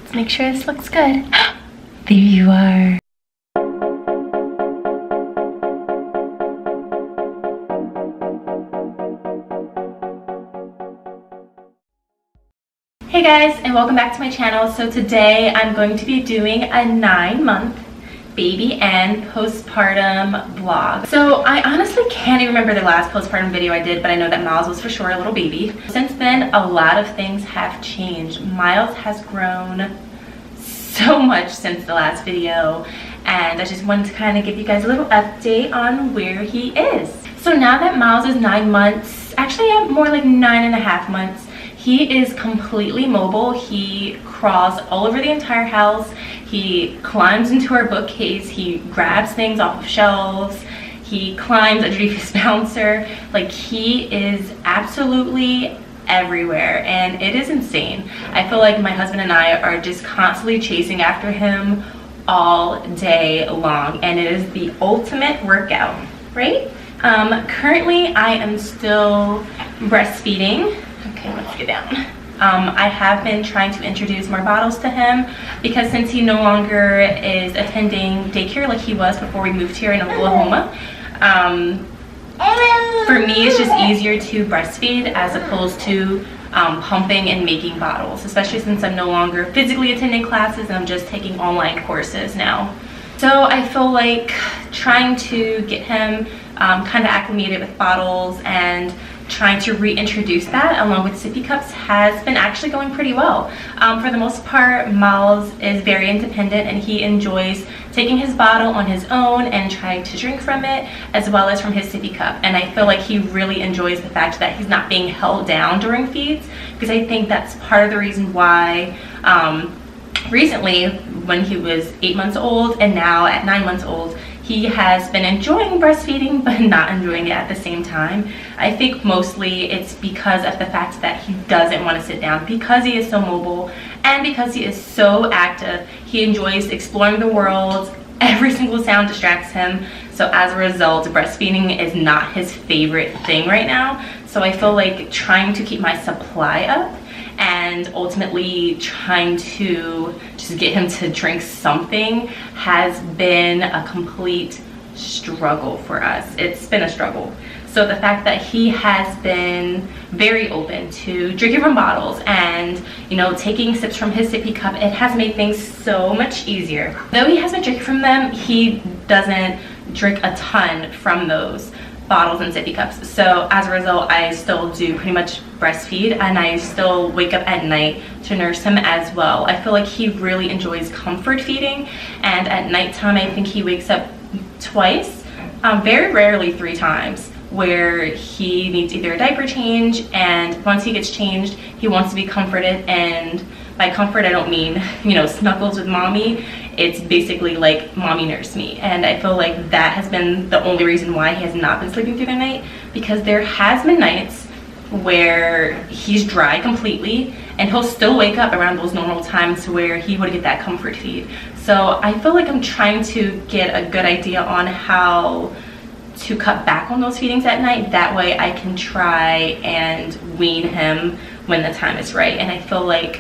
Let's make sure this looks good. There you are. Hey guys, and welcome back to my channel. So today I'm going to be doing a 9-month baby and postpartum vlog. So I honestly can't even remember the last postpartum video I did, but I know that Miles was for sure a little baby. Since then, a lot of things have changed. Miles has grown so much since the last video, and I just wanted to kind of give you guys a little update on where he is. So now that Miles is 9 months, actually more like 9.5 months, he is completely mobile. He crawls all over the entire house. He climbs into our bookcase. He grabs things off of shelves. He climbs underneath his bouncer. Like, he is absolutely everywhere, and it is insane. I feel like my husband and I are just constantly chasing after him all day long, and it is the ultimate workout, right? Currently I am still breastfeeding. Okay, let's get down. I have been trying to introduce more bottles to him, because since he no longer is attending daycare like he was before we moved here in Oklahoma, for me it's just easier to breastfeed as opposed to pumping and making bottles, especially since I'm no longer physically attending classes and I'm just taking online courses now. So I feel like trying to get him kind of acclimated with bottles and trying to reintroduce that along with sippy cups has been actually going pretty well. For the most part, Miles is very independent, and he enjoys taking his bottle on his own and trying to drink from it, as well as from his sippy cup. And I feel like he really enjoys the fact that he's not being held down during feeds, because I think that's part of the reason why recently, when he was 8 months old and now at 9 months old, he has been enjoying breastfeeding but not enjoying it at the same time. I think mostly it's because of the fact that he doesn't want to sit down, because he is so mobile and because he is so active. He enjoys exploring the world. Every single sound distracts him. So as a result, breastfeeding is not his favorite thing right now. So I feel like trying to keep my supply up and ultimately trying to just get him to drink something has been a complete struggle for us. It's been a struggle. So the fact that he has been very open to drinking from bottles and, you know, taking sips from his sippy cup, it has made things so much easier. Though he has been drinking from them, he doesn't drink a ton from those bottles and sippy cups. So as a result, I still do pretty much breastfeed, and I still wake up at night to nurse him as well. I feel like he really enjoys comfort feeding, and at nighttime I think he wakes up twice, very rarely 3 times, where he needs either a diaper change, and once he gets changed he wants to be comforted. And by comfort I don't mean, you know, snuggles with mommy. It's basically like mommy nurse me. And I feel like that has been the only reason why he has not been sleeping through the night, because there has been nights where he's dry completely and he'll still wake up around those normal times where he would get that comfort feed. So I feel like I'm trying to get a good idea on how to cut back on those feedings at night. That way I can try and wean him when the time is right. And I feel like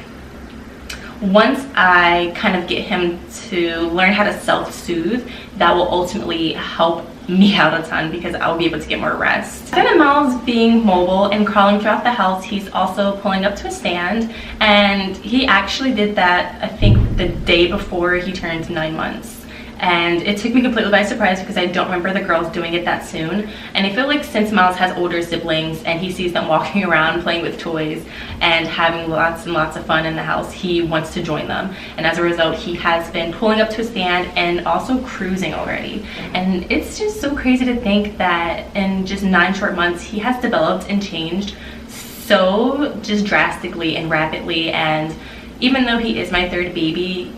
once I kind of get him to learn how to self-soothe, that will ultimately help me out a ton, because I'll be able to get more rest. Instead of Miles being mobile and crawling throughout the house, he's also pulling up to a stand, and he actually did that I think the day before he turned 9 months. And it took me completely by surprise, because I don't remember the girls doing it that soon. And I feel like since Miles has older siblings and he sees them walking around playing with toys and having lots and lots of fun in the house, he wants to join them. And as a result, he has been pulling up to a stand and also cruising already. And it's just so crazy to think that in just 9 short months he has developed and changed so just drastically and rapidly. And even though he is my 3rd baby,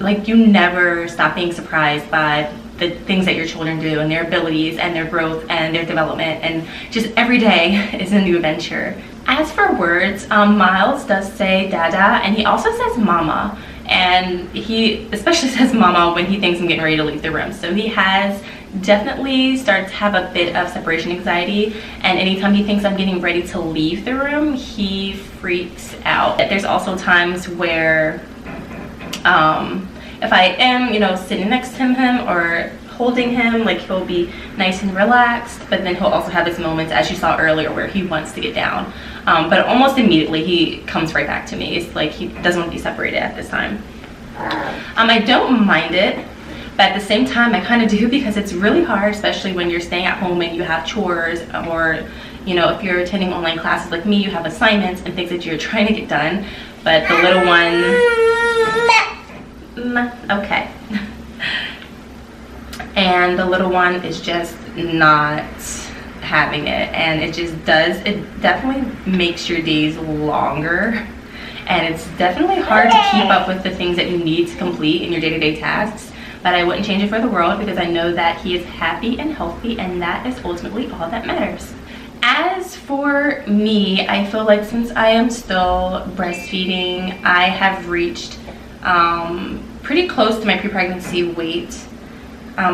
like, you never stop being surprised by the things that your children do and their abilities and their growth and their development, and just every day is a new adventure. As for words, Miles does say dada, and he also says mama, and he especially says mama when he thinks I'm getting ready to leave the room. So he has definitely started to have a bit of separation anxiety, and anytime he thinks I'm getting ready to leave the room, he freaks out. There's also times where If I am, you know, sitting next to him or holding him, like, he'll be nice and relaxed, but then he'll also have his moments, as you saw earlier, where he wants to get down. But almost immediately he comes right back to me. It's like he doesn't want to be separated at this time. I don't mind it, but at the same time I kind of do, because it's really hard, especially when you're staying at home and you have chores, or, you know, if you're attending online classes like me, you have assignments and things that you're trying to get done, but the little one, okay. And the little one is just not having it, and it definitely makes your days longer, and it's definitely hard to keep up with the things that you need to complete in your day-to-day tasks. But I wouldn't change it for the world, because I know that he is happy and healthy, and that is ultimately all that matters. As for me, I feel like since I am still breastfeeding, I have reached pretty close to my pre-pregnancy weight.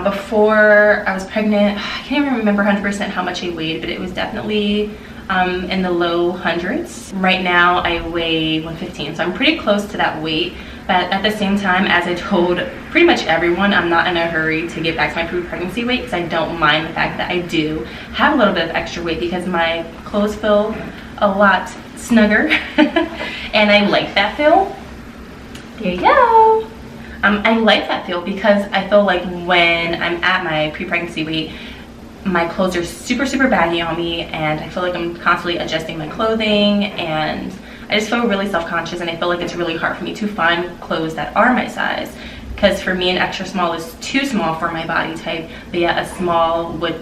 Before I was pregnant, I can't even remember 100% how much I weighed, but it was definitely in the low hundreds. Right now I weigh 115, so I'm pretty close to that weight. But at the same time, as I told pretty much everyone, I'm not in a hurry to get back to my pre-pregnancy weight, because I don't mind the fact that I do have a little bit of extra weight, because my clothes feel a lot snugger and I like that feel. There you go. I like that feel, because I feel like when I'm at my pre-pregnancy weight, my clothes are super baggy on me, and I feel like I'm constantly adjusting my clothing, and I just feel really self-conscious, and I feel like it's really hard for me to find clothes that are my size, because for me an extra small is too small for my body type, but yet a small would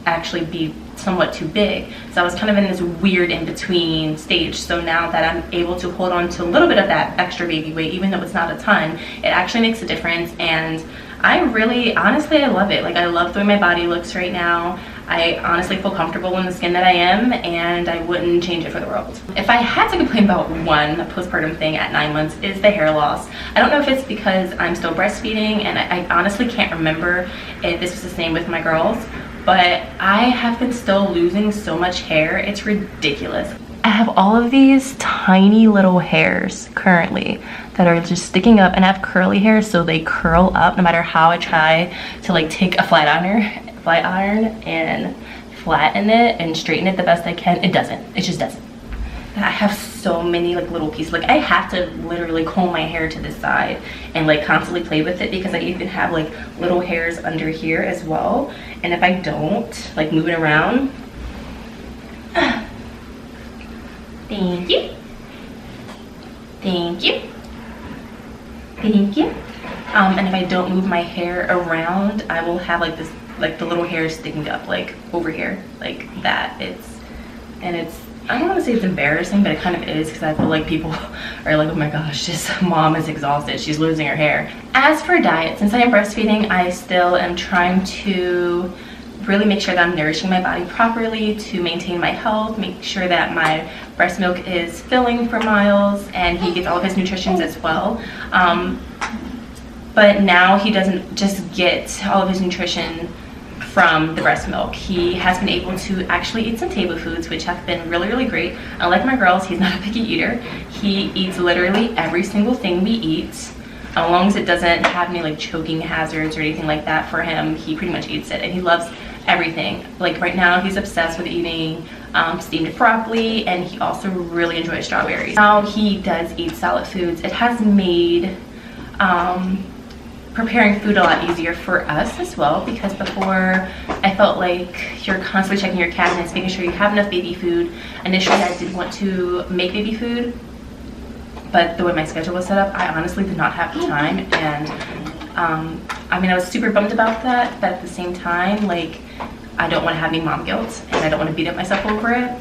actually be somewhat too big. So I was kind of in this weird in-between stage. So now that I'm able to hold on to a little bit of that extra baby weight, even though it's not a ton, it actually makes a difference, and I really, honestly, I love it. Like, I love the way my body looks right now. I honestly feel comfortable in the skin that I am, and I wouldn't change it for the world. If I had to complain about one postpartum thing at 9 months, is the hair loss. I don't know if it's because I'm still breastfeeding, and I honestly can't remember if this was the same with my girls, but I have been still losing so much hair. It's ridiculous. I have all of these tiny little hairs currently that are just sticking up, and I have curly hair, so they curl up no matter how I try to like take a flat iron and flatten it and straighten it the best I can. It doesn't. It just doesn't. I have so many like little pieces. Like, I have to literally comb my hair to the side and like constantly play with it, because I even have like little hairs under here as well, and if I don't like move it around, thank you, thank you, thank you. And if I don't move my hair around, I will have like this, like the little hairs sticking up like over here like that. It's I don't want to say it's embarrassing, but it kind of is, because I feel like people are like, oh my gosh, this mom is exhausted, she's losing her hair. As for diet, since I am breastfeeding, I still am trying to really make sure that I'm nourishing my body properly to maintain my health, make sure that my breast milk is filling for Miles and he gets all of his nutritions as well. But now he doesn't just get all of his nutrition from the breast milk. He has been able to actually eat some table foods, which have been really great. Unlike my girls, he's not a picky eater. He eats literally every single thing we eat, as long as it doesn't have any like choking hazards or anything like that. For him, he pretty much eats it, and he loves everything. Like right now, he's obsessed with eating steamed broccoli, and he also really enjoys strawberries. Now he does eat solid foods. It has made preparing food a lot easier for us as well, because before I felt like you're constantly checking your cabinets, making sure you have enough baby food. Initially I did want to make baby food, but the way my schedule was set up, I honestly did not have the time, and I mean, I was super bummed about that, but at the same time, like, I don't want to have any mom guilt, and I don't want to beat up myself over it.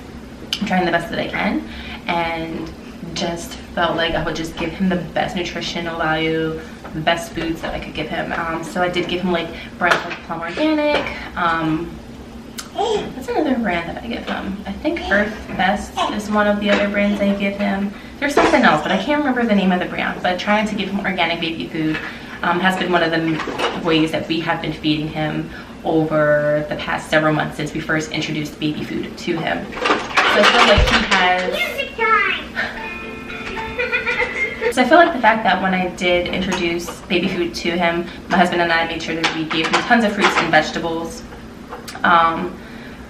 I'm trying the best that I can, and just felt like I would just give him the best nutritional value, the best foods that I could give him. So I did give him like brands like Plum Organic. That's another brand that I give him. I think Earth Best is one of the other brands I give him. There's something else, but I can't remember the name of the brand. But trying to give him organic baby food has been one of the ways that we have been feeding him over the past several months since we first introduced baby food to him. So I feel like he has... So I feel like the fact that when I did introduce baby food to him, my husband and I made sure that we gave him tons of fruits and vegetables,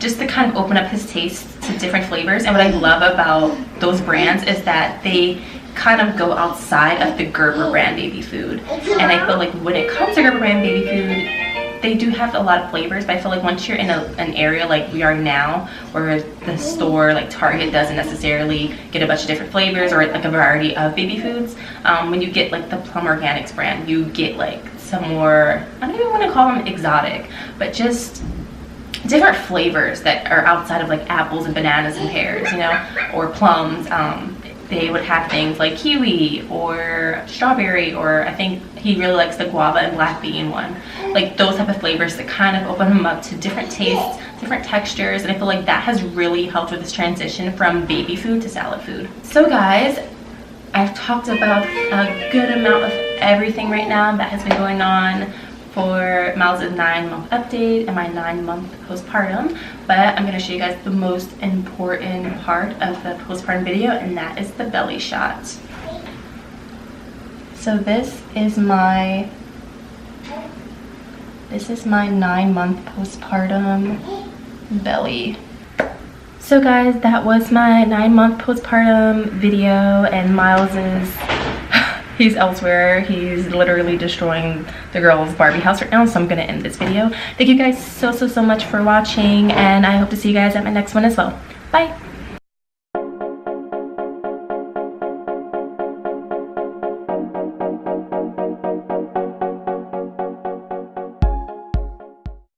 just to kind of open up his taste to different flavors. And what I love about those brands is that they kind of go outside of the Gerber brand baby food. And I feel like when it comes to Gerber brand baby food, they do have a lot of flavors, but I feel like once you're in an area like we are now, where the store like Target doesn't necessarily get a bunch of different flavors or like a variety of baby foods, when you get like the Plum Organics brand, you get like some more, I don't even want to call them exotic, but just different flavors that are outside of like apples and bananas and pears, you know, or plums. They would have things like kiwi or strawberry, or I think he really likes the guava and black bean one. Like those type of flavors that kind of open him up to different tastes, different textures, and I feel like that has really helped with this transition from baby food to salad food. So guys, I've talked about a good amount of everything right now that has been going on for Miles' 9-month update and my 9-month postpartum, but I'm going to show you guys the most important part of the postpartum video, and that is the belly shot. So this is my 9-month postpartum belly. So guys, that was my 9-month postpartum video, and Miles's he's elsewhere. He's literally destroying the girls' Barbie house right now, so I'm gonna end this video. Thank you guys so much for watching, and I hope to see you guys at my next one as well. Bye.